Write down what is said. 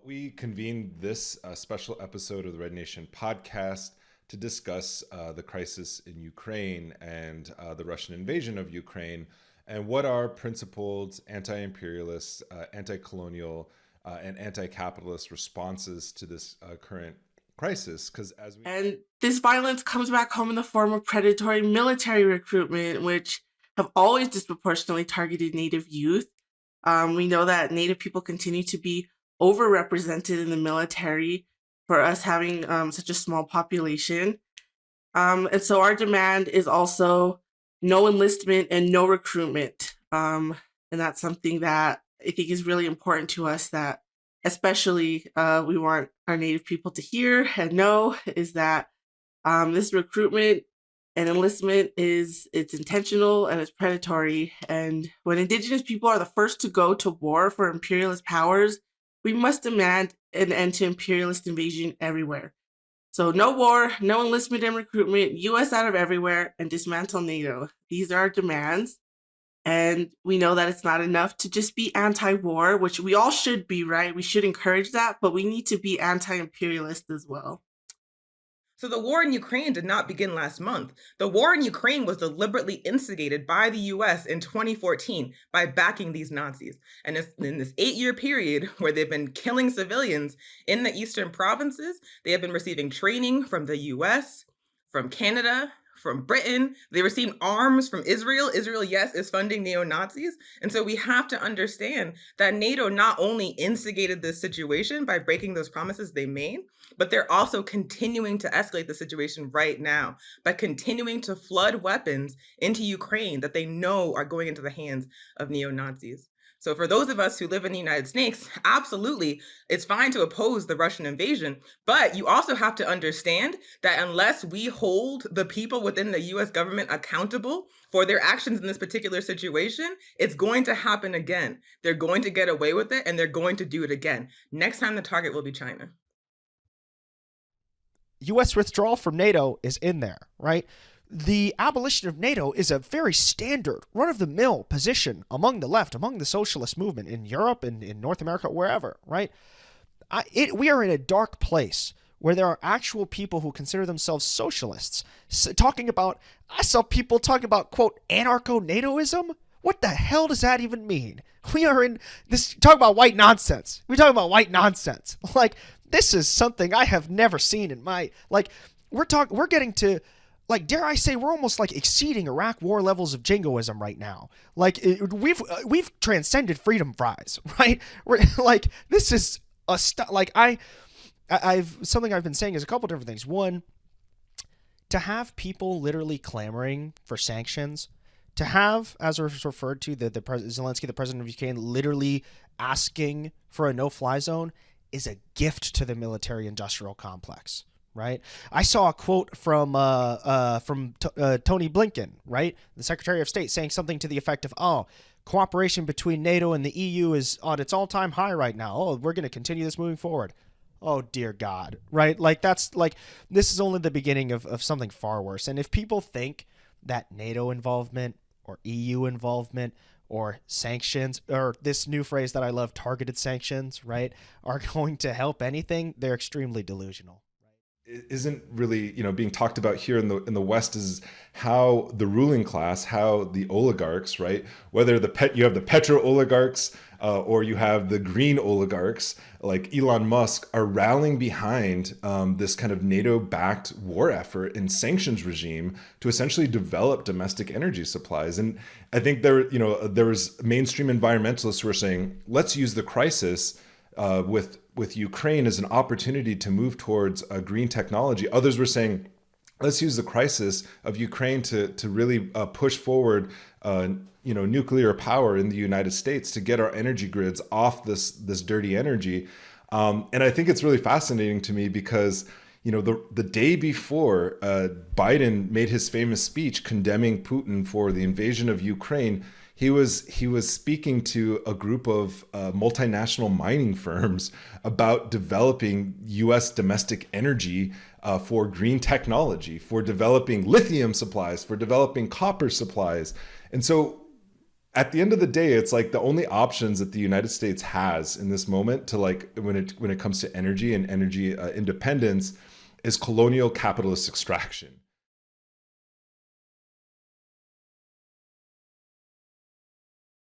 We convened this special episode of the Red Nation podcast to discuss the crisis in Ukraine and the Russian invasion of Ukraine, and what are principled anti-imperialist, anti-colonial, and anti-capitalist responses to this current crisis. And this violence comes back home in the form of predatory military recruitment, which have always disproportionately targeted Native youth. We know that Native people continue to be overrepresented in the military for us having such a small population. And so our demand is also no enlistment and no recruitment. And that's something that I think is really important to us, that especially we want our Native people to hear and know, is that this recruitment and enlistment it's intentional and it's predatory. And when Indigenous people are the first to go to war for imperialist powers, we must demand an end to imperialist invasion everywhere. So no war, no enlistment and recruitment, US out of everywhere, and dismantle NATO. These are our demands. And we know that it's not enough to just be anti-war, which we all should be, right? We should encourage that, but we need to be anti-imperialist as well. So the war in Ukraine did not begin last month. The war in Ukraine was deliberately instigated by the US in 2014 by backing these Nazis. And in this 8-year period where they've been killing civilians in the eastern provinces, they have been receiving training from the US, from Canada, from Britain. They received arms from Israel. Israel, yes, is funding neo-Nazis. And so we have to understand that NATO not only instigated this situation by breaking those promises they made, but they're also continuing to escalate the situation right now by continuing to flood weapons into Ukraine that they know are going into the hands of neo-Nazis. So for those of us who live in the United States, absolutely, it's fine to oppose the Russian invasion, but you also have to understand that unless we hold the people within the US government accountable for their actions in this particular situation, it's going to happen again. They're going to get away with it, and they're going to do it again. Next time the target will be China. U.S. withdrawal from NATO is in there, right? The abolition of NATO is a very standard, run-of-the-mill position among the left, among the socialist movement in Europe and in North America, wherever, right? We are in a dark place where there are actual people who consider themselves socialists I saw people talking about, quote, anarcho-NATOism? What the hell does that even mean? We are in this, talk about white nonsense. We're talking about white nonsense. Like, this is something I have never seen in my, like, we're getting to, like, dare I say, we're almost like exceeding Iraq war levels of jingoism right now. Like, we've transcended freedom fries, right? We're like, this is I've something I've been saying is a couple different things. One, to have people literally clamoring for sanctions, to have, as was referred to, Zelensky, the president of Ukraine, literally asking for a no-fly zone is a gift to the military-industrial complex, right? I saw a quote from Tony Blinken, right, the Secretary of State, saying something to the effect of, cooperation between NATO and the EU is on its all-time high right now. We're going to continue this moving forward. Oh, dear God, right? Like, that's like, this is only the beginning of something far worse. And if people think that NATO involvement or EU involvement or sanctions, or this new phrase that I love, targeted sanctions, right, are going to help anything, they're extremely delusional. Isn't really, being talked about here in the West is how the ruling class, how the oligarchs, right, whether you have the petro oligarchs or you have the green oligarchs like Elon Musk, are rallying behind this kind of NATO-backed war effort and sanctions regime to essentially develop domestic energy supplies. And I think there was mainstream environmentalists who were saying, let's use the crisis with Ukraine as an opportunity to move towards a green technology. Others were saying, let's use the crisis of Ukraine to really push forward nuclear power in the United States to get our energy grids off this dirty energy. And I think it's really fascinating to me because the day before Biden made his famous speech condemning Putin for the invasion of Ukraine, he was speaking to a group of multinational mining firms about developing U.S. domestic energy for green technology, for developing lithium supplies, for developing copper supplies. And so at the end of the day, it's like the only options that the United States has in this moment to like when it comes to energy and energy independence is colonial capitalist extraction.